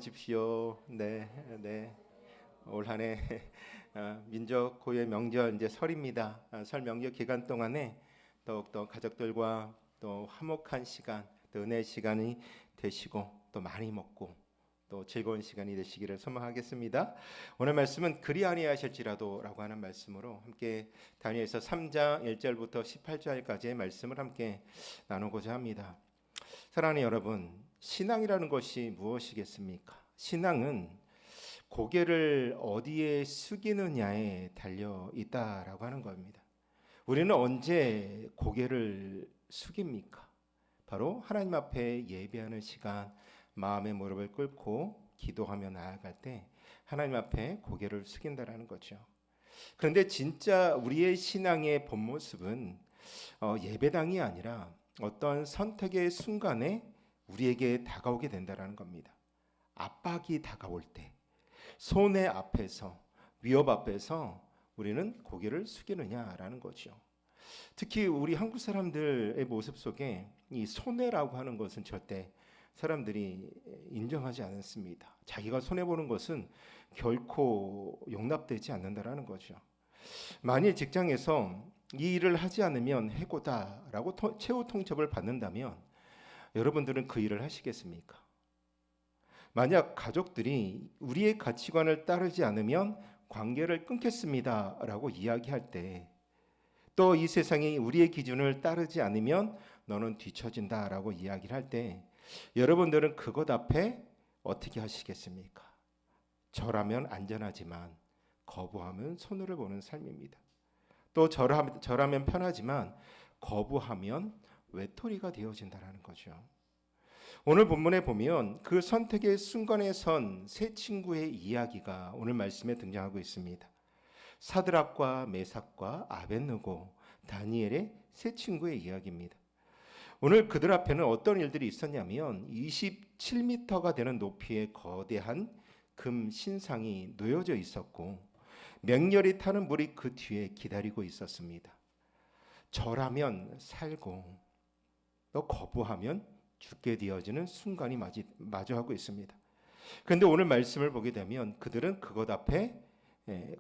안녕하십시오. 네, 네. 올 한해 민족 고유의 명절 이제 설입니다. 설 명절 기간 동안에 더욱더 가족들과 또 화목한 시간, 또 은혜의 시간이 되시고 또 많이 먹고 또 즐거운 시간이 되시기를 소망하겠습니다. 오늘 말씀은 그리 아니하실지라도라고 하는 말씀으로 함께 다니엘서 3장 1절부터 18절까지의 말씀을 함께 나누고자 합니다. 사랑하는 여러분, 신앙이라는 것이 무엇이겠습니까? 신앙은 고개를 어디에 숙이느냐에 달려 있다라고 하는 겁니다. 우리는 언제 고개를 숙입니까? 바로 하나님 앞에 예배하는 시간, 마음의 무릎을 꿇고 기도하며 나아갈 때 하나님 앞에 고개를 숙인다라는 거죠. 그런데 진짜 우리의 신앙의 본 모습은 예배당이 아니라 어떤 선택의 순간에 우리에게 다가오게 된다라는 겁니다. 압박이 다가올 때, 손해 앞에서, 위협 앞에서 우리는 고개를 숙이느냐라는 거죠. 특히 우리 한국 사람들의 모습 속에 이 손해라고 하는 것은 절대 사람들이 인정하지 않습니다. 자기가 손해보는 것은 결코 용납되지 않는다라는 거죠. 만일 직장에서 이 일을 하지 않으면 해고다라고 최후 통첩을 받는다면 여러분들은 그 일을 하시겠습니까? 만약 가족들이 우리의 가치관을 따르지 않으면 관계를 끊겠습니다라고 이야기할 때, 또 이 세상이 우리의 기준을 따르지 않으면 너는 뒤처진다라고 이야기를 할 때, 여러분들은 그것 앞에 어떻게 하시겠습니까? 절하면 안전하지만 거부하면 손해를 보는 삶입니다. 또 절하면 편하지만 거부하면 외톨이가 되어진다는 거죠. 오늘 본문에 보면 그 선택의 순간에 선 세 친구의 이야기가 오늘 말씀에 등장하고 있습니다. 사드락과 메삭과 아벳느고, 다니엘의 세 친구의 이야기입니다. 오늘 그들 앞에는 어떤 일들이 있었냐면 27m가 되는 높이의 거대한 금 신상이 놓여져 있었고 맹렬히 타는 물이 그 뒤에 기다리고 있었습니다. 절하면 살고 또 거부하면 죽게 되어지는 순간이 마주하고 있습니다. 그런데 오늘 말씀을 보게 되면 그들은 그것 앞에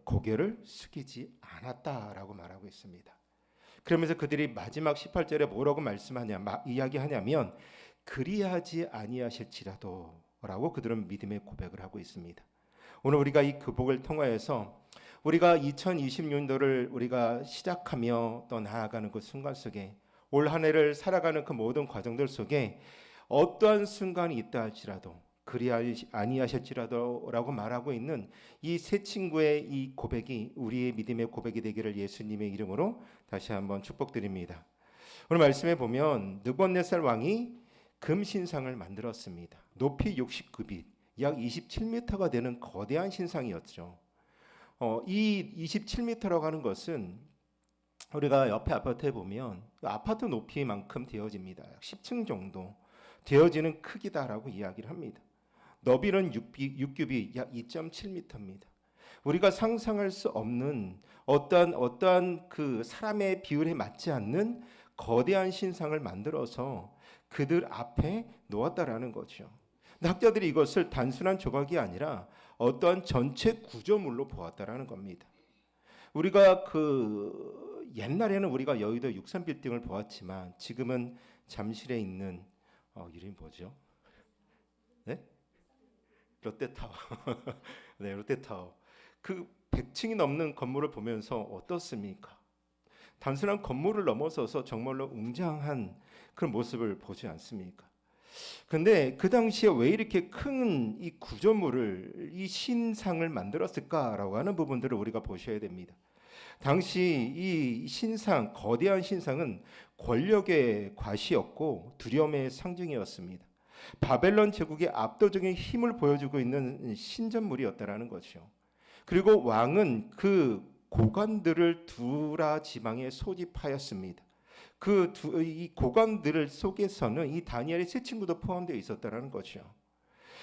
고개를 숙이지 않았다라고 말하고 있습니다. 그러면서 그들이 마지막 18절에 뭐라고 이야기하냐면 그리하지 아니하실지라도 라고 그들은 믿음의 고백을 하고 있습니다. 오늘 우리가 이 교복을 통하여서 우리가 2020년도를 우리가 시작하며 또 나아가는 그 순간 속에 올 한 해를 살아가는 그 모든 과정들 속에 어떠한 순간이 있다 할지라도 그리하지 아니하실지라도 라고 말하고 있는 이 세 친구의 이 고백이 우리의 믿음의 고백이 되기를 예수님의 이름으로 다시 한번 축복드립니다. 오늘 말씀에 보면 느부갓네살 왕이 금신상을 만들었습니다. 높이 69빛, 약 27m가 되는 거대한 신상이었죠. 이 27m라고 하는 것은 우리가 옆에 아파트에 보면 아파트 높이만큼 되어집니다. 10층 정도 되어지는 크기다라고 이야기를 합니다. 너비는 6규빗 약 2.7m입니다. 우리가 상상할 수 없는 어떠한 그 사람의 비율에 맞지 않는 거대한 신상을 만들어서 그들 앞에 놓았다라는 거죠. 학자들이 이것을 단순한 조각이 아니라 어떠한 전체 구조물로 보았다라는 겁니다. 우리가 옛날에는 우리가 여의도 63빌딩을 보았지만 지금은 잠실에 있는 이름이 뭐죠? 네? 롯데타워. 네, 롯데타워. 그 100층이 넘는 건물을 보면서 어떻습니까? 단순한 건물을 넘어서서 정말로 웅장한 그런 모습을 보지 않습니까? 그런데 그 당시에 왜 이렇게 큰 이 구조물을, 이 신상을 만들었을까라고 하는 부분들을 우리가 보셔야 됩니다. 당시 이 신상, 거대한 신상은 권력의 과시였고 두려움의 상징이었습니다. 바벨론 제국의 압도적인 힘을 보여주고 있는 신전물이었다라는 거죠. 그리고 왕은 그 고관들을 두라 지방에 소집하였습니다. 이 고관들 속에서는 이 다니엘의 세 친구도 포함되어 있었다는 거죠.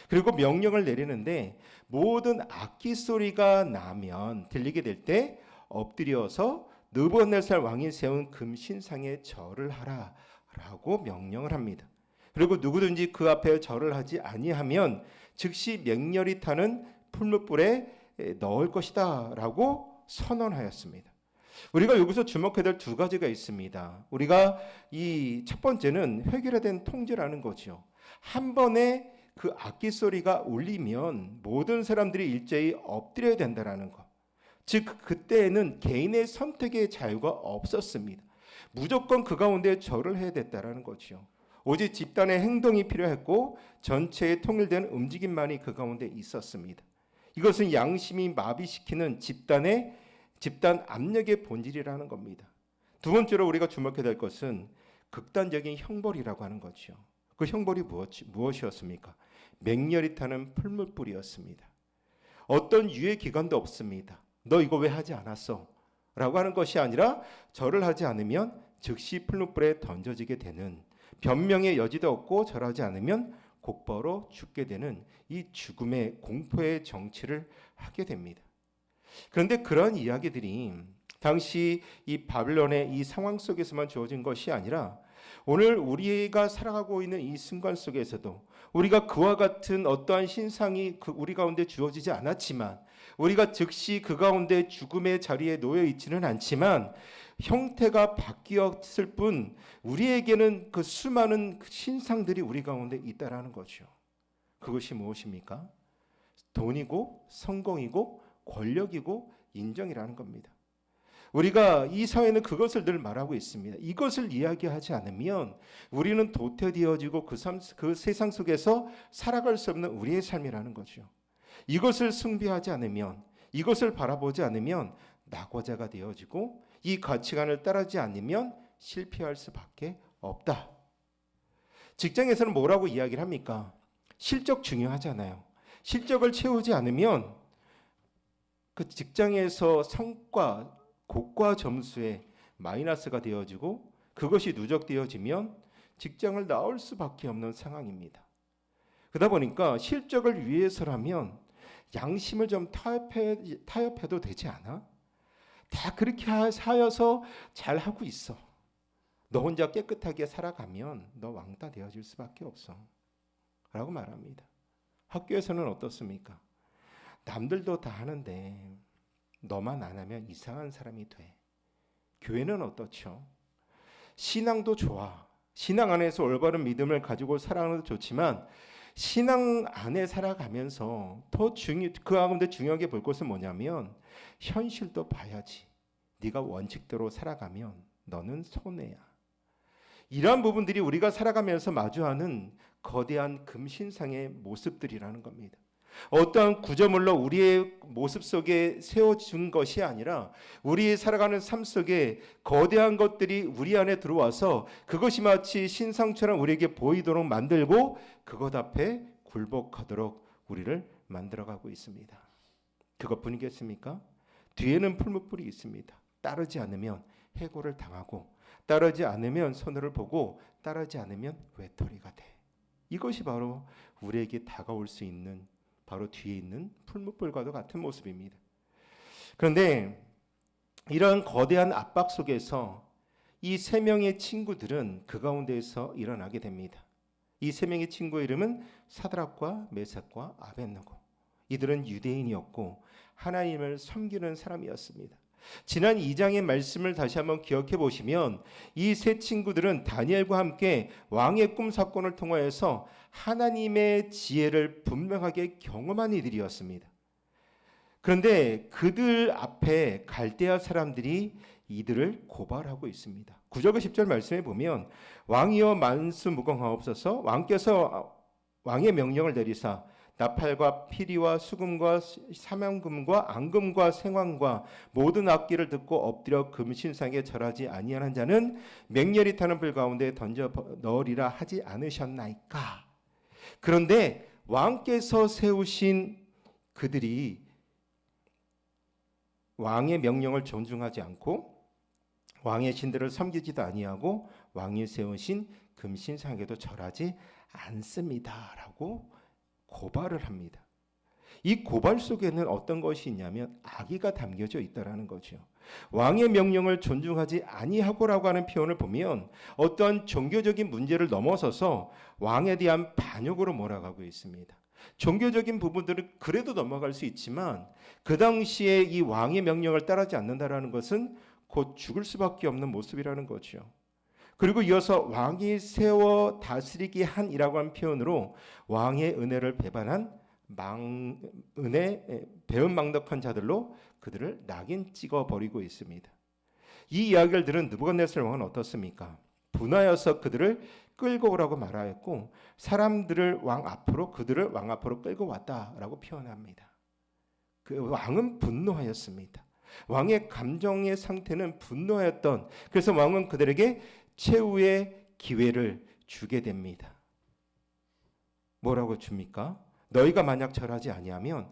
그리고 명령을 내리는데 모든 악기 소리가 나면 들리게 될 때 엎드려서 느부갓네살 왕이 세운 금신상에 절을 하라라고 명령을 합니다. 그리고 누구든지 그 앞에 절을 하지 아니하면 즉시 맹렬히 타는 풀무불에 넣을 것이다 라고 선언하였습니다. 우리가 여기서 주목해야 될 두 가지가 있습니다. 우리가 이 첫 번째는 획일화된 통제라는 거죠. 한 번에 그 악기 소리가 울리면 모든 사람들이 일제히 엎드려야 된다라는 것. 즉 그때에는 개인의 선택의 자유가 없었습니다. 무조건 그 가운데 절을 해야 됐다라는 거죠. 오직 집단의 행동이 필요했고 전체의 통일된 움직임만이 그 가운데 있었습니다. 이것은 양심이 마비시키는 집단 압력의 본질이라는 겁니다. 두 번째로 우리가 주목해야 될 것은 극단적인 형벌이라고 하는 거죠. 그 형벌이 무엇이었습니까? 맹렬히 타는 풀무불이었습니다. 어떤 유예 기간도 없습니다. 너 이거 왜 하지 않았어? 라고 하는 것이 아니라 절을 하지 않으면 즉시 풀무불에 던져지게 되는, 변명의 여지도 없고 절하지 않으면 곧바로 죽게 되는 이 죽음의 공포의 정치를 하게 됩니다. 그런데 그런 이야기들이 당시 이 바벨론의 이 상황 속에서만 주어진 것이 아니라 오늘 우리가 살아가고 있는 이 순간 속에서도 우리가 그와 같은 어떠한 신상이 우리 가운데 주어지지 않았지만, 우리가 즉시 그 가운데 죽음의 자리에 놓여 있지는 않지만 형태가 바뀌었을 뿐 우리에게는 그 수많은 신상들이 우리 가운데 있다라는 거죠. 그것이 무엇입니까? 돈이고 성공이고 권력이고 인정이라는 겁니다. 우리가 이 사회는 그것을 늘 말하고 있습니다. 이것을 이야기하지 않으면 우리는 도태되어지고 그 세상 속에서 살아갈 수 없는 우리의 삶이라는 거죠. 이것을 숭배하지 않으면, 이것을 바라보지 않으면 낙오자가 되어지고 이 가치관을 따르지 않으면 실패할 수밖에 없다. 직장에서는 뭐라고 이야기를 합니까? 실적 중요하잖아요. 실적을 채우지 않으면 그 직장에서 성과, 고과 점수에 마이너스가 되어지고 그것이 누적되어지면 직장을 나올 수밖에 없는 상황입니다. 그러다 보니까 실적을 위해서라면 양심을 좀 타협해도 되지 않아? 다 그렇게 하여서 잘하고 있어. 너 혼자 깨끗하게 살아가면 너 왕따 되어질 수밖에 없어 라고 말합니다. 학교에서는 어떻습니까? 남들도 다 하는데 너만 안 하면 이상한 사람이 돼. 교회는 어떻죠? 신앙도 좋아. 신앙 안에서 올바른 믿음을 가지고 살아가는 것도 좋지만 신앙 안에 살아가면서 그 가운데 중요하게 볼 것은 뭐냐면 현실도 봐야지. 네가 원칙대로 살아가면 너는 손해야. 이러한 부분들이 우리가 살아가면서 마주하는 거대한 금신상의 모습들이라는 겁니다. 어떠한 구조물로 우리의 모습 속에 세워진 것이 아니라 우리의 살아가는 삶 속에 거대한 것들이 우리 안에 들어와서 그것이 마치 신상처럼 우리에게 보이도록 만들고 그것 앞에 굴복하도록 우리를 만들어가고 있습니다. 그것뿐이겠습니까? 뒤에는 풀무불이 있습니다. 따르지 않으면 해고를 당하고, 따르지 않으면 손해를 보고, 따르지 않으면 외톨이가 돼. 이것이 바로 우리에게 다가올 수 있는 바로 뒤에 있는 풀무불과도 같은 모습입니다. 그런데 이런 거대한 압박 속에서 이 세 명의 친구들은 그 가운데에서 일어나게 됩니다. 이 세 명의 친구의 이름은 사드락과 메삭과 아벳느고. 이들은 유대인이었고 하나님을 섬기는 사람이었습니다. 지난 2장의 말씀을 다시 한번 기억해 보시면 이 세 친구들은 다니엘과 함께 왕의 꿈 사건을 통하여서 하나님의 지혜를 분명하게 경험한 이들이었습니다. 그런데 그들 앞에 갈대아 사람들이 이들을 고발하고 있습니다. 9절과 10절 말씀에 보면 왕이여 만수무강하옵소서, 왕께서 왕의 명령을 내리사 나팔과 피리와 수금과 사명금과 앙금과 생황과 모든 악기를 듣고 엎드려 금신상에 절하지 아니하는 자는 맹렬히 타는 불 가운데 던져 넣으리라 하지 않으셨나이까. 그런데 왕께서 세우신 그들이 왕의 명령을 존중하지 않고 왕의 신들을 섬기지도 아니하고 왕이 세우신 금신상에도 절하지 않습니다라고 고발을 합니다. 이 고발 속에는 어떤 것이 있냐면 악의가 담겨져 있다라는 거죠. 왕의 명령을 존중하지 아니하고라고 하는 표현을 보면 어떤 종교적인 문제를 넘어서서 왕에 대한 반역으로 몰아가고 있습니다. 종교적인 부분들은 그래도 넘어갈 수 있지만 그 당시에 이 왕의 명령을 따르지 않는다라는 것은 곧 죽을 수밖에 없는 모습이라는 거죠. 그리고 이어서 왕이 세워 다스리게 한이라고 한 표현으로 왕의 은혜를 배반한 배은망덕한 자들로 그들을 낙인 찍어 버리고 있습니다. 이 이야기를 들은 느부갓네살 왕은 어떻습니까? 분하여서 그들을 끌고 오라고 말하였고 그들을 왕 앞으로 끌고 왔다라고 표현합니다. 그 왕은 분노하였습니다. 왕의 감정의 상태는 분노하였던, 그래서 왕은 그들에게 최후의 기회를 주게 됩니다. 뭐라고 줍니까? 너희가 만약 절하지 아니하면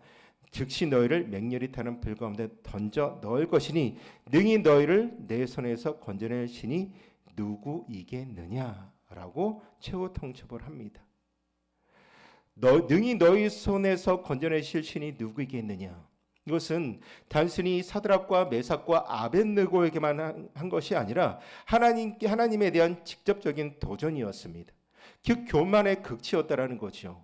즉시 너희를 맹렬히 타는 불 가운데 던져 넣을 것이니 능히 너희를 내 손에서 건져낼 신이 누구이겠느냐라고 최후 통첩을 합니다. 능히 너희 손에서 건져내실 신이 누구이겠느냐. 이것은 단순히 사드락과 메삭과 아벳느고에게만 한 것이 아니라 하나님에 대한 직접적인 도전이었습니다. 즉 교만의 극치였다라는 거죠.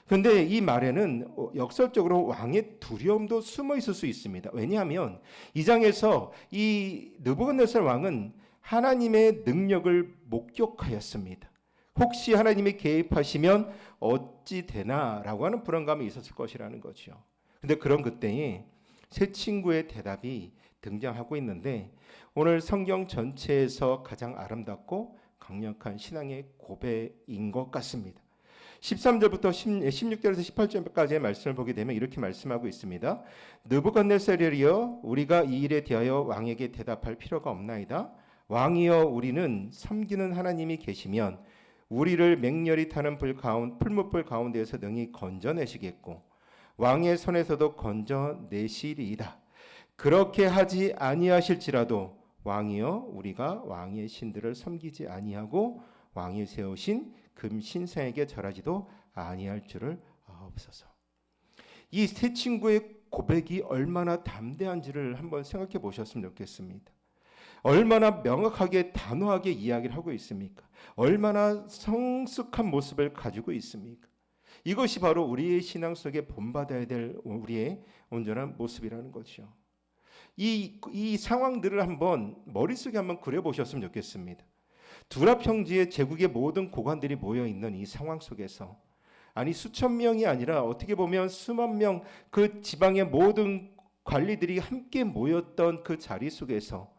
그런데 이 말에는 역설적으로 왕의 두려움도 숨어 있을 수 있습니다. 왜냐하면 이 장에서 이 느부갓네살 왕은 하나님의 능력을 목격하였습니다. 혹시 하나님이 개입하시면 어찌 되나라고 하는 불안감이 있었을 것이라는 거죠. 근데 그런 그때에 세 친구의 대답이 등장하고 있는데 오늘 성경 전체에서 가장 아름답고 강력한 신앙의 고백인 것 같습니다. 13절부터 16절에서 18절까지의 말씀을 보게 되면 이렇게 말씀하고 있습니다. 느부갓네살이여 우리가 이 일에 대하여 왕에게 대답할 필요가 없나이다. 왕이여 우리는 섬기는 하나님이 계시면 우리를 맹렬히 타는 풀무불 가운데에서 능히 건져내시겠고 왕의 손에서도 건져내시리이다. 그렇게 하지 아니하실지라도 왕이여 우리가 왕의 신들을 섬기지 아니하고 왕이 세우신 금신상에게 절하지도 아니할 줄을 아옵소서. 이 세 친구의 고백이 얼마나 담대한지를 한번 생각해 보셨으면 좋겠습니다. 얼마나 명확하게 단호하게 이야기를 하고 있습니까? 얼마나 성숙한 모습을 가지고 있습니까? 이것이 바로 우리의 신앙 속에 본받아야 될 우리의 온전한 모습이라는 거죠. 이 상황들을 한번 머릿속에 한번 그려보셨으면 좋겠습니다. 두랍 형제의 제국의 모든 고관들이 모여 있는 이 상황 속에서 아니 수천 명이 아니라 어떻게 보면 수만 명 그 지방의 모든 관리들이 함께 모였던 그 자리 속에서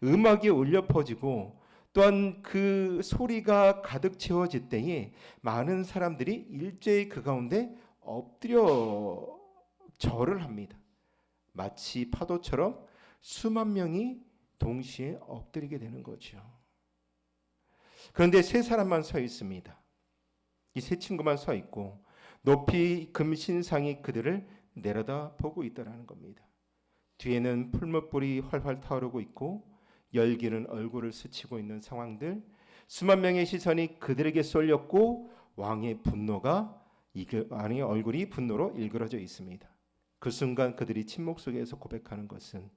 음악이 울려 퍼지고 또한 그 소리가 가득 채워질 때에 많은 사람들이 일제히 그 가운데 엎드려 절을 합니다. 마치 파도처럼 수만 명이 동시에 엎드리게 되는 거죠. 그런데 세 사람만 서 있습니다. 이 세 친구만 서 있고 높이 금신상이 그들을 내려다 보고 있다라는 겁니다. 뒤에는 풀무불이 활활 타오르고 있고 열기는 얼굴을 스치고 있는 상황들, 수만 명의 시선이 그들에게 쏠렸고 왕의 얼굴이 분노로 일그러져 있습니다. 그 순간 그들이 침묵 속에서 고백하는 것은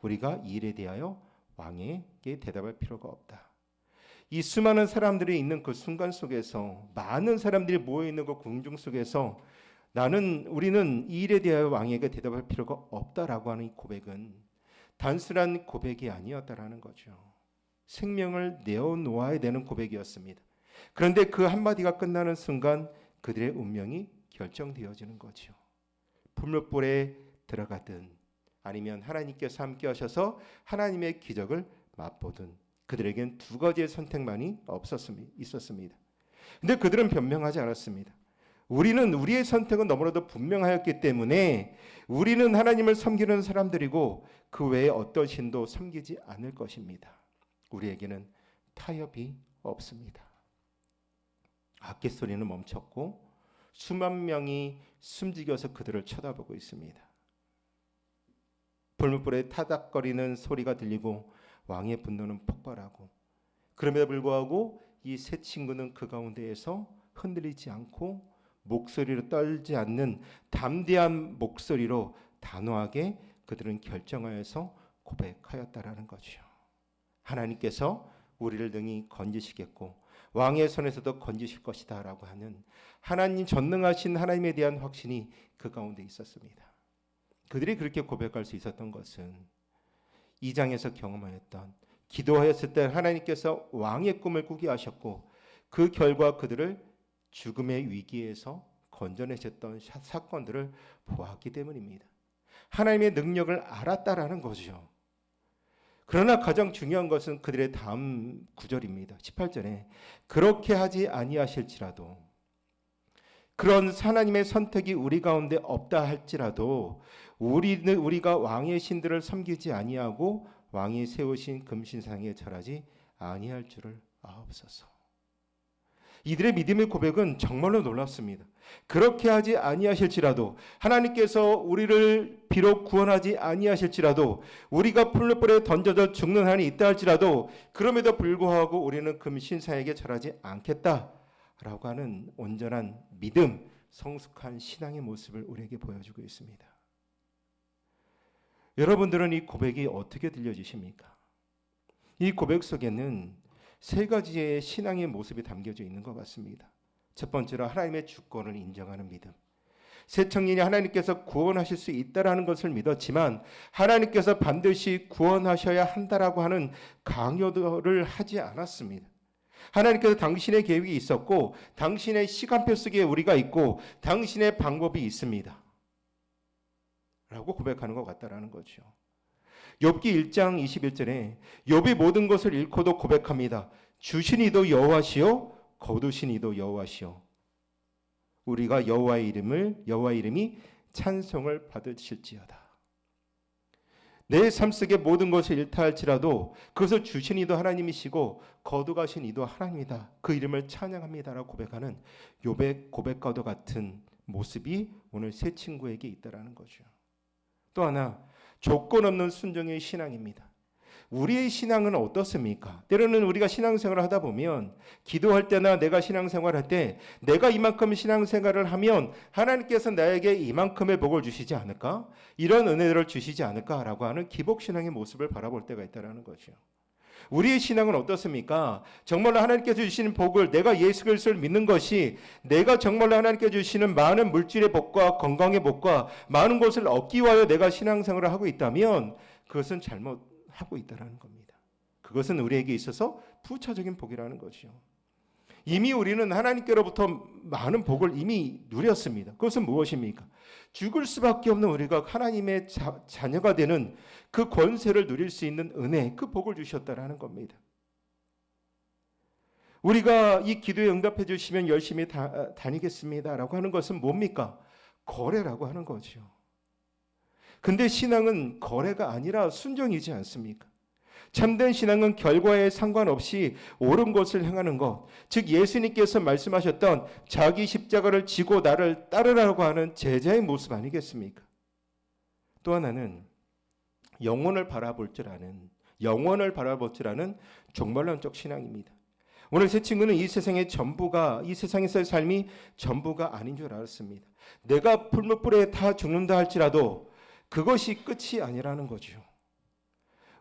우리가 이 일에 대하여 왕에게 대답할 필요가 없다. 이 수많은 사람들이 있는 그 순간 속에서 많은 사람들이 모여 있는 그 궁중 속에서 우리는 이 일에 대하여 왕에게 대답할 필요가 없다라고 하는 이 고백은 단순한 고백이 아니었다라는 거죠. 생명을 내어놓아야 되는 고백이었습니다. 그런데 그 한마디가 끝나는 순간 그들의 운명이 결정되어지는 거죠. 풀무불에 들어가든 아니면 하나님께서 함께 하셔서 하나님의 기적을 맛보든 그들에겐 두 가지의 선택만이 있었습니다. 근데 그들은 변명하지 않았습니다. 우리의 선택은 너무나도 분명하였기 때문에 우리는 하나님을 섬기는 사람들이고 그 외에 어떤 신도 섬기지 않을 것입니다. 우리에게는 타협이 없습니다. 악기 소리는 멈췄고 수만 명이 숨죽여서 그들을 쳐다보고 있습니다. 불무불에 타닥거리는 소리가 들리고 왕의 분노는 폭발하고 그럼에도 불구하고 이 세 친구는 그 가운데에서 흔들리지 않고 목소리를 떨지 않는 담대한 목소리로 단호하게 그들은 결정하여서 고백하였다라는 거죠. 하나님께서 우리를 능히 건지시겠고 왕의 손에서도 건지실 것이다 라고 하는 하나님 전능하신 하나님에 대한 확신이 그 가운데 있었습니다. 그들이 그렇게 고백할 수 있었던 것은 2장에서 경험하였던 기도하였을 때 하나님께서 왕의 꿈을 꾸게 하셨고 그 결과 그들을 죽음의 위기에서 건져내셨던 사건들을 보았기 때문입니다. 하나님의 능력을 알았다라는 거죠. 그러나 가장 중요한 것은 그들의 다음 구절입니다. 18절에 그렇게 하지 아니하실지라도, 그런 하나님의 선택이 우리 가운데 없다 할지라도 우리가 왕의 신들을 섬기지 아니하고 왕이 세우신 금신상에 절하지 아니할 줄을 아옵소서. 이들의 믿음의 고백은 정말로 놀랍습니다. 그렇게 하지 아니하실지라도, 하나님께서 우리를 비록 구원하지 아니하실지라도, 우리가 풀무불에 던져져 죽는 한이 있다 할지라도 그럼에도 불구하고 우리는 금신상에게 절하지 않겠다라고 하는 온전한 믿음, 성숙한 신앙의 모습을 우리에게 보여주고 있습니다. 여러분들은 이 고백이 어떻게 들려지십니까? 이 고백 속에는 세 가지의 신앙의 모습이 담겨져 있는 것 같습니다. 첫 번째로 하나님의 주권을 인정하는 믿음. 새 청년이 하나님께서 구원하실 수 있다라는 것을 믿었지만 하나님께서 반드시 구원하셔야 한다라고 하는 강요를 하지 않았습니다. 하나님께서 당신의 계획이 있었고 당신의 시간표 속에 우리가 있고 당신의 방법이 있습니다 라고 고백하는 것 같다라는 거죠. 욥기 1장 21절에 욥이 모든 것을 잃고도 고백합니다. 주신 이도 여호와시요 거두신 이도 여호와시요 우리가 여호와 이름이 찬송을 받으실지어다. 내 삶 속에 모든 것을 잃다 할지라도 그것을 주신 이도 하나님이시고 거두가신 이도 하나님이다. 그 이름을 찬양합니다라고 고백하는 욥의 고백과도 같은 모습이 오늘 세 친구에게 있다라는 거죠. 또 하나, 조건 없는 순종의 신앙입니다. 우리의 신앙은 어떻습니까? 때로는 우리가 신앙생활을 하다 보면 기도할 때나 내가 신앙생활할 때 내가 이만큼 신앙생활을 하면 하나님께서 나에게 이만큼의 복을 주시지 않을까? 이런 은혜를 주시지 않을까라고 하는 기복신앙의 모습을 바라볼 때가 있다는 거죠. 우리의 신앙은 어떻습니까? 정말로 하나님께서 주시는 복을, 내가 예수 그리스도를 믿는 것이 내가 정말로 하나님께서 주시는 많은 물질의 복과 건강의 복과 많은 것을 얻기 위하여 내가 신앙생활을 하고 있다면 그것은 잘못하고 있다는 겁니다. 그것은 우리에게 있어서 부차적인 복이라는 것이죠. 이미 우리는 하나님께로부터 많은 복을 이미 누렸습니다. 그것은 무엇입니까? 죽을 수밖에 없는 우리가 하나님의 자녀가 되는 그 권세를 누릴 수 있는 은혜, 그 복을 주셨다라는 겁니다. 우리가 이 기도에 응답해 주시면 열심히 다니겠습니다라고 하는 것은 뭡니까? 거래라고 하는 거죠. 근데 신앙은 거래가 아니라 순종이지 않습니까? 참된 신앙은 결과에 상관없이 옳은 것을 행하는 것, 즉 예수님께서 말씀하셨던 자기 십자가를 지고 나를 따르라고 하는 제자의 모습 아니겠습니까? 또 하나는 영원을 바라볼 줄 아는 종말론적 신앙입니다. 오늘 새 친구는 이 세상에서의 삶이 전부가 아닌 줄 알았습니다. 내가 풀무불에 다 죽는다 할지라도 그것이 끝이 아니라는 거죠.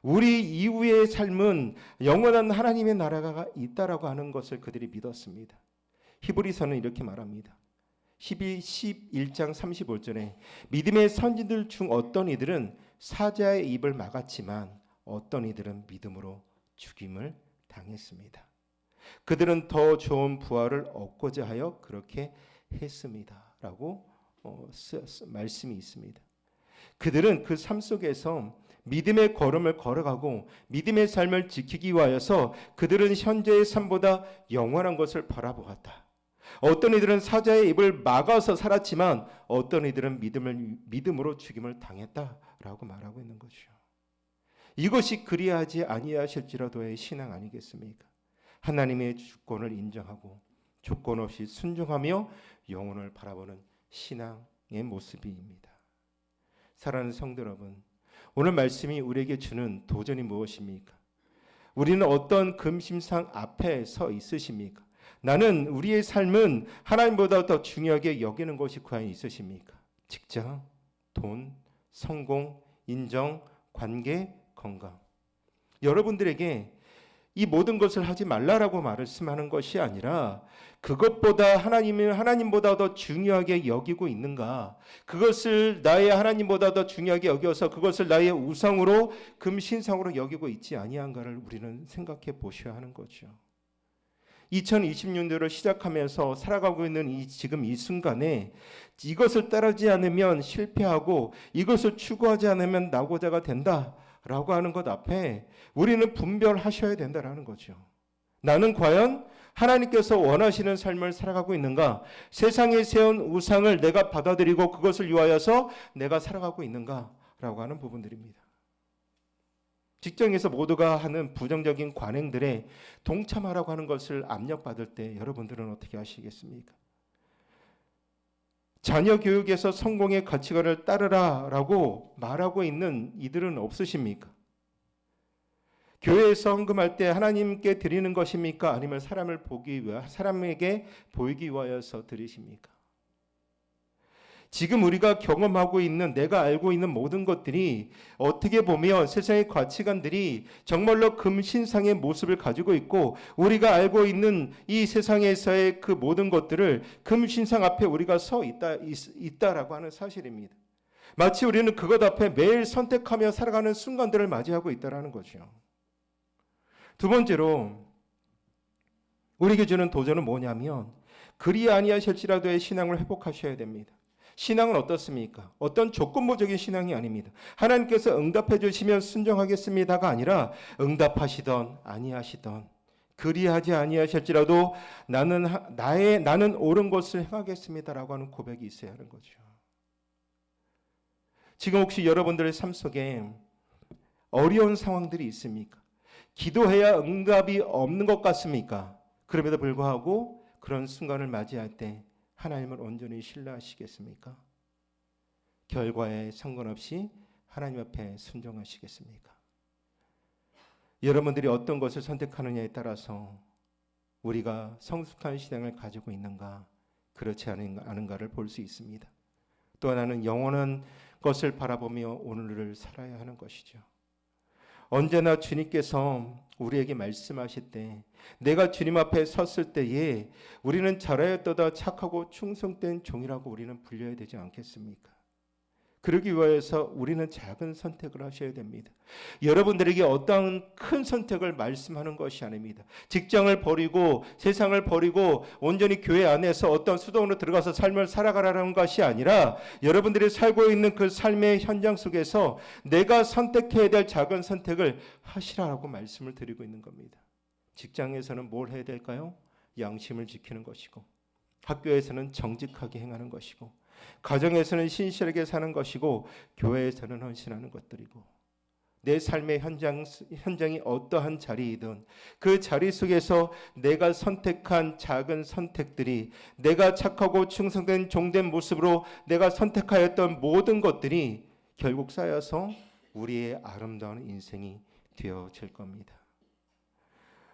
우리 이후의 삶은 영원한 하나님의 나라가 있다라고 하는 것을 그들이 믿었습니다. 히브리서는 이렇게 말합니다. 11장 35절에 믿음의 선진들 중 어떤 이들은 사자의 입을 막았지만 어떤 이들은 믿음으로 죽임을 당했습니다. 그들은 더 좋은 부활을 얻고자 하여 그렇게 했습니다. 라고 말씀이 있습니다. 그들은 그 삶 속에서 믿음의 걸음을 걸어가고 믿음의 삶을 지키기 위하여서 그들은 현재의 삶보다 영원한 것을 바라보았다. 어떤 이들은 사자의 입을 막아서 살았지만 어떤 이들은 믿음으로 죽임을 당했다라고 말하고 있는 것이죠. 이것이 그리하지 아니하실지라도의 신앙 아니겠습니까? 하나님의 주권을 인정하고 조건 없이 순종하며 영혼을 바라보는 신앙의 모습입니다. 사랑하는 성도 여러분, 오늘 말씀이 우리에게 주는 도전이 무엇입니까? 우리는 어떤 금심상 앞에 서 있으십니까? 나는 우리의 삶은 하나님보다 더 중요하게 여기는 것이 과연 있으십니까? 직장, 돈, 성공, 인정, 관계, 건강. 여러분들에게 이 모든 것을 하지 말라라고 말씀하는 것이 아니라 그것보다 하나님보다 더 중요하게 여기고 있는가? 그것을 나의 하나님보다 더 중요하게 여겨서 그것을 나의 우상으로 금신상으로 여기고 있지 아니한가를 우리는 생각해 보셔야 하는 거죠. 2020년도를 시작하면서 살아가고 있는 지금 이 순간에 이것을 따르지 않으면 실패하고 이것을 추구하지 않으면 낙오자가 된다라고 하는 것 앞에 우리는 분별하셔야 된다라는 거죠. 나는 과연 하나님께서 원하시는 삶을 살아가고 있는가? 세상에 세운 우상을 내가 받아들이고 그것을 위하여서 내가 살아가고 있는가라고 하는 부분들입니다. 직장에서 모두가 하는 부정적인 관행들에 동참하라고 하는 것을 압력받을 때 여러분들은 어떻게 하시겠습니까? 자녀 교육에서 성공의 가치관을 따르라라고 말하고 있는 이들은 없으십니까? 교회에서 헌금할 때 하나님께 드리는 것입니까? 아니면 사람에게 보이기 위하여서 드리십니까? 지금 우리가 경험하고 있는 내가 알고 있는 모든 것들이 어떻게 보면 세상의 가치관들이 정말로 금신상의 모습을 가지고 있고 우리가 알고 있는 이 세상에서의 그 모든 것들을 금신상 앞에 우리가 서 있다라고 하는 사실입니다. 마치 우리는 그것 앞에 매일 선택하며 살아가는 순간들을 맞이하고 있다라는 거죠. 두 번째로 우리에게 주는 도전은 뭐냐면 그리 아니하실지라도의 신앙을 회복하셔야 됩니다. 신앙은 어떻습니까? 어떤 조건부적인 신앙이 아닙니다. 하나님께서 응답해 주시면 순종하겠습니다가 아니라 응답하시던 아니하시던 그리하지 아니하실지라도 나는 옳은 것을 행하겠습니다라고 하는 고백이 있어야 하는 거죠. 지금 혹시 여러분들의 삶 속에 어려운 상황들이 있습니까? 기도해야 응답이 없는 것 같습니까? 그럼에도 불구하고 그런 순간을 맞이할 때 하나님을 온전히 신뢰하시겠습니까? 결과에 상관없이 하나님 앞에 순종하시겠습니까? 여러분들이 어떤 것을 선택하느냐에 따라서 우리가 성숙한 신앙을 가지고 있는가 그렇지 않은가를 볼 수 있습니다. 또 하나는 영원한 것을 바라보며 오늘을 살아야 하는 것이죠. 언제나 주님께서 우리에게 말씀하실 때 내가 주님 앞에 섰을 때에 우리는 잘하였도다 착하고 충성된 종이라고 우리는 불려야 되지 않겠습니까? 그러기 위해서 우리는 작은 선택을 하셔야 됩니다. 여러분들에게 어떤 큰 선택을 말씀하는 것이 아닙니다. 직장을 버리고 세상을 버리고 온전히 교회 안에서 어떤 수동으로 들어가서 삶을 살아가라는 것이 아니라 여러분들이 살고 있는 그 삶의 현장 속에서 내가 선택해야 될 작은 선택을 하시라고 말씀을 드리고 있는 겁니다. 직장에서는 뭘 해야 될까요? 양심을 지키는 것이고 학교에서는 정직하게 행하는 것이고 가정에서는 신실하게 사는 것이고 교회에서는 헌신하는 것들이고 내 삶의 현장이 어떠한 자리이든 그 자리 속에서 내가 선택한 작은 선택들이 내가 착하고 충성된 종된 모습으로 내가 선택하였던 모든 것들이 결국 쌓여서 우리의 아름다운 인생이 되어질 겁니다.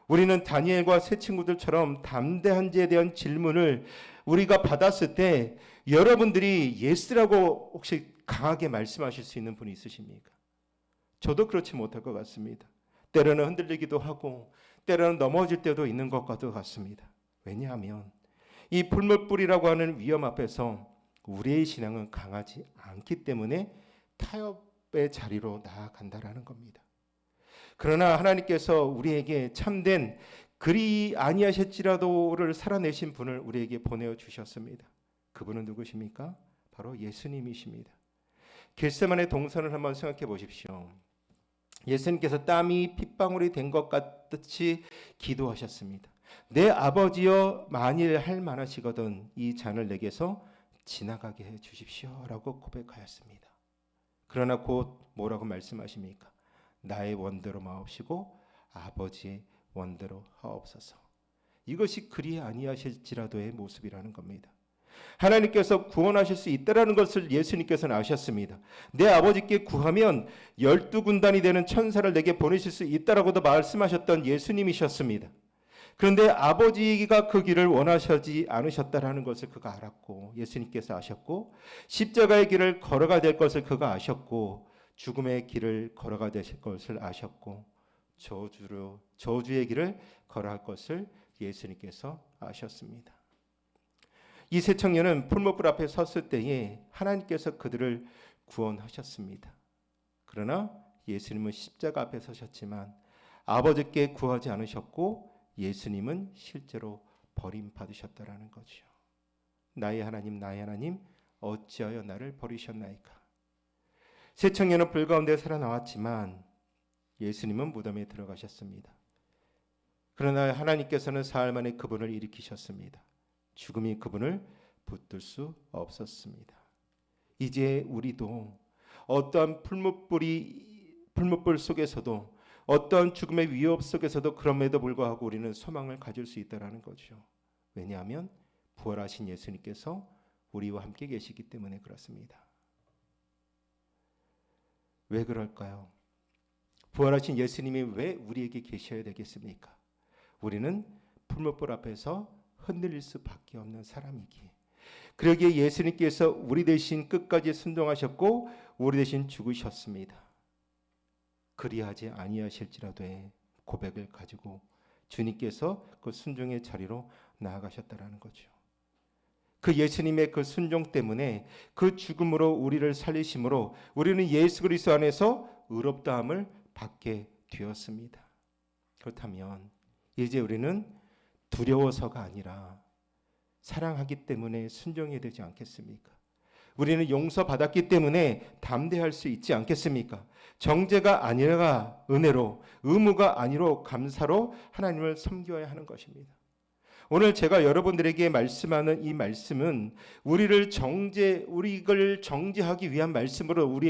우리는 다니엘과 세 친구들처럼 담대한 자에 대한 질문을 우리가 받았을 때 여러분들이 예스라고 혹시 강하게 말씀하실 수 있는 분이 있으십니까? 저도 그렇지 못할 것 같습니다. 때로는 흔들리기도 하고 때로는 넘어질 때도 있는 것과도 같습니다. 왜냐하면 이 풀물불이라고 하는 위험 앞에서 우리의 신앙은 강하지 않기 때문에 타협의 자리로 나아간다라는 겁니다. 그러나 하나님께서 우리에게 참된 그리 아니하실지라도를 살아내신 분을 우리에게 보내어 주셨습니다. 그분은 누구십니까? 바로 예수님이십니다. 겟세마네 동산을 한번 생각해 보십시오. 예수님께서 땀이 핏방울이 된 것 같이 기도하셨습니다. 내 아버지여 만일 할 만하시거든 이 잔을 내게서 지나가게 해 주십시오라고 고백하였습니다. 그러나 곧 뭐라고 말씀하십니까? 나의 원대로 마옵시고 아버지의 원대로 하옵소서. 이것이 그리 아니하실지라도의 모습이라는 겁니다. 하나님께서 구원하실 수 있다라는 것을 예수님께서는 아셨습니다. 내 아버지께 구하면 12군단이 되는 천사를 내게 보내실 수 있다라고도 말씀하셨던 예수님이셨습니다. 그런데 아버지가 그 길을 원하시지 않으셨다라는 것을 그가 알았고 예수님께서 아셨고 십자가의 길을 걸어가야 될 것을 그가 아셨고 죽음의 길을 걸어가야 될 것을 아셨고 저주의 길을 걸어갈 것을 예수님께서 아셨습니다. 이 세 청년은 풀무불 앞에 섰을 때에 하나님께서 그들을 구원하셨습니다. 그러나 예수님은 십자가 앞에 서셨지만 아버지께 구하지 않으셨고 예수님은 실제로 버림받으셨다라는 거죠. 나의 하나님 어찌하여 나를 버리셨나이까. 세 청년은 불 가운데 살아나왔지만 예수님은 무덤에 들어가셨습니다. 그러나 하나님께서는 사흘 만에 그분을 일으키셨습니다. 죽음이 그분을 붙들 수 없었습니다. 이제 우리도 어떠한 풀무불 속에서도 어떠한 죽음의 위협 속에서도 그럼에도 불구하고 우리는 소망을 가질 수 있다는 거죠. 왜냐하면 부활하신 예수님께서 우리와 함께 계시기 때문에 그렇습니다. 왜 그럴까요? 부활하신 예수님이 왜 우리에게 계셔야 되겠습니까? 우리는 풀무불 앞에서 흔들릴 수밖에 없는 사람이기에, 그러기에 예수님께서 우리 대신 끝까지 순종하셨고 우리 대신 죽으셨습니다. 그리하지 아니하실지라도의 고백을 가지고 주님께서 그 순종의 자리로 나아가셨다라는 거죠. 그 예수님의 그 순종 때문에 그 죽음으로 우리를 살리심으로 우리는 예수 그리스도 안에서 의롭다함을 받게 되었습니다. 그렇다면 이제 우리는 두려워서가 아니라 사랑하기 때문에 순종해야 되지 않겠습니까? 우리는 용서받았기 때문에 담대할 수 있지 않겠습니까? 정죄가 아니라 은혜로, 의무가 아니로 감사로 하나님을 섬겨야 하는 것입니다. 오늘 제가 여러분들에게 말씀하는 이 말씀은 우리를 정죄하기 위한 말씀으로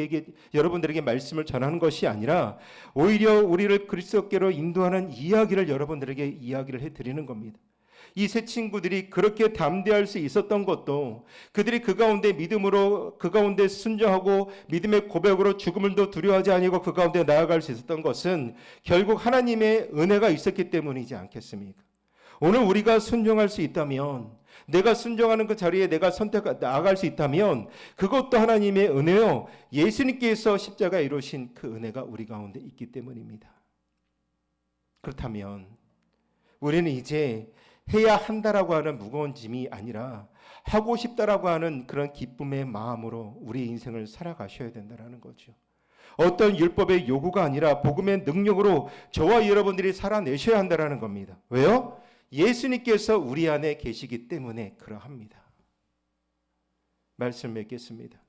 여러분들에게 말씀을 전하는 것이 아니라 오히려 우리를 그리스도께로 인도하는 이야기를 여러분들에게 이야기를 해드리는 겁니다. 이 세 친구들이 그렇게 담대할 수 있었던 것도 그들이 그 가운데 믿음으로 그 가운데 순종하고 믿음의 고백으로 죽음을도 두려워하지 아니고 그 가운데 나아갈 수 있었던 것은 결국 하나님의 은혜가 있었기 때문이지 않겠습니까? 오늘 우리가 순종할 수 있다면, 내가 순종하는 그 자리에 내가 나아갈 수 있다면 그것도 하나님의 은혜요, 예수님께서 십자가에 이루신 그 은혜가 우리 가운데 있기 때문입니다. 그렇다면 우리는 이제 해야 한다라고 하는 무거운 짐이 아니라 하고 싶다라고 하는 그런 기쁨의 마음으로 우리의 인생을 살아가셔야 된다는 거죠. 어떤 율법의 요구가 아니라 복음의 능력으로 저와 여러분들이 살아내셔야 한다는 겁니다. 왜요? 예수님께서 우리 안에 계시기 때문에 그러합니다. 말씀 맺겠습니다.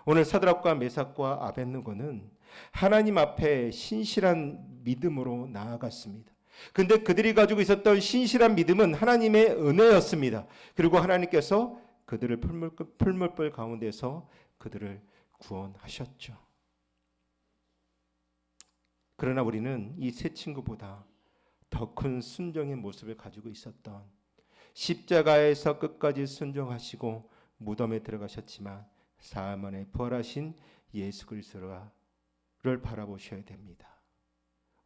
오늘 사드락과 메삭과 아벳느고는 하나님 앞에 신실한 믿음으로 나아갔습니다. 근데 그들이 가지고 있었던 신실한 믿음은 하나님의 은혜였습니다. 그리고 하나님께서 그들을 풀무불 가운데서 그들을 구원하셨죠. 그러나 우리는 이 세 친구보다 더 큰 순종의 모습을 가지고 있었던, 십자가에서 끝까지 순종하시고 무덤에 들어가셨지만 사흘 만에 부활하신 예수 그리스도를 바라보셔야 됩니다.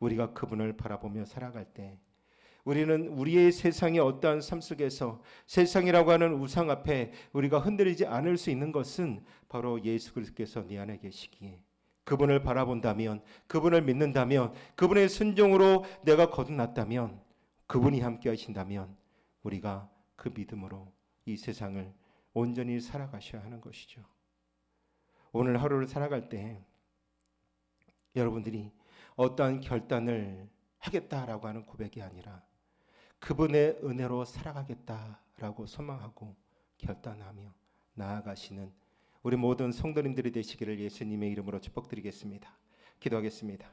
우리가 그분을 바라보며 살아갈 때 우리는 우리의 세상의 어떠한 삶 속에서 세상이라고 하는 우상 앞에 우리가 흔들리지 않을 수 있는 것은 바로 예수 그리스도께서 네 안에 계시기에, 그분을 바라본다면, 그분을 믿는다면, 그분의 순종으로 내가 거듭났다면, 그분이 함께 하신다면 우리가 그 믿음으로 이 세상을 온전히 살아가셔야 하는 것이죠. 오늘 하루를 살아갈 때 여러분들이 어떠한 결단을 하겠다라고 하는 고백이 아니라 그분의 은혜로 살아가겠다라고 소망하고 결단하며 나아가시는 우리 모든 성도님들이 되시기를 예수님의 이름으로 축복드리겠습니다. 기도하겠습니다.